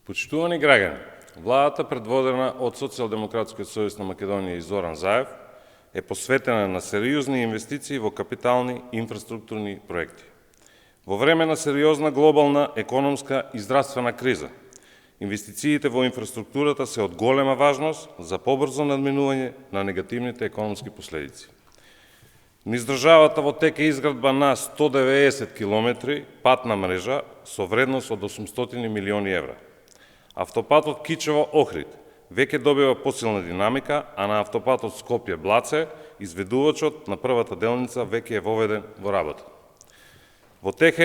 Почитувани граѓани, владата предводена од Социјалдемократскиот сојуз на Македонија и Зоран Заев е посветена на сериозни инвестиции во капитални инфраструктурни проекти. Во време на сериозна глобална економска и здравствена криза, инвестициите во инфраструктурата се од голема важност за побрзо надминување на негативните економски последици. Низ државата во тек е изградба на 190 километри патна мрежа со вредност од 800 милиони евра. Автопатот Кичево-Охрид веќе добива посилна динамика, а на автопатот Скопје-Блаце изведувачот на првата делница веќе е воведен во работа. Во тек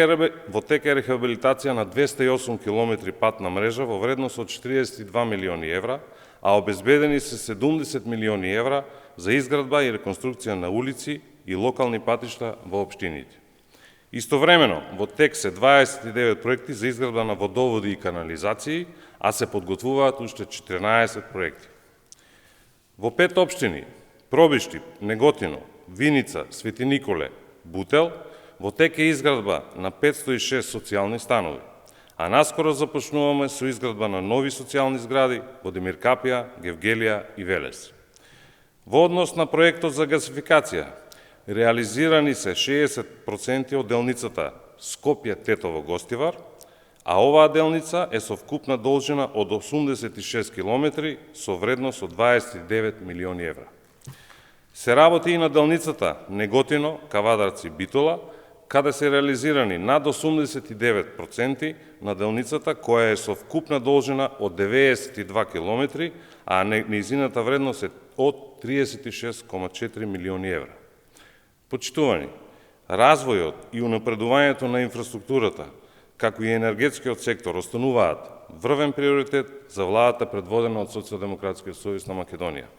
е рехабилитација на 208 километри патна мрежа во вредност од 42 милиони евра, а обезбедени се 70 милиони евра за изградба и реконструкција на улици и локални патишта во општините. Истовремено, во тек се 29 проекти за изградба на водоводи и канализации, а се подготвуваат уште 14 проекти. Во 5 општини – Пробишти, Неготино, Виница, Свети Николе, Бутел – во тек е изградба на 506 социјални станови, а наскоро започнуваме со изградба на нови социјални згради во Демиркапија, Гевгелија и Велес. Во однос на проектот за гасификација, реализирани се 60% од делницата Скопје-Тетово-Гостивар, а оваа делница е со вкупна должина од 86 километри со вредност од 29 милиони евра. Се работи и на делницата Неготино, Кавадарци-Битола, каде се реализирани над 89% на делницата која е со вкупна должина од 92 километри, а нејзината вредност е од 36,4 милиони евра. Почитувани, развојот и унапредувањето на инфраструктурата, како и енергетскиот сектор, остануваат врвен приоритет за владата предводена од Социјалдемократскиот сојуз на Македонија.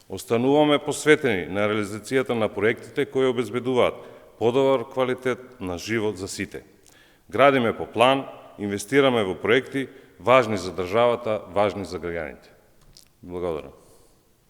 Остануваме посветени на реализацијата на проектите кои обезбедуваат подобар квалитет на живот за сите. Градиме по план, инвестираме во проекти важни за државата, важни за граѓаните. Благодарам.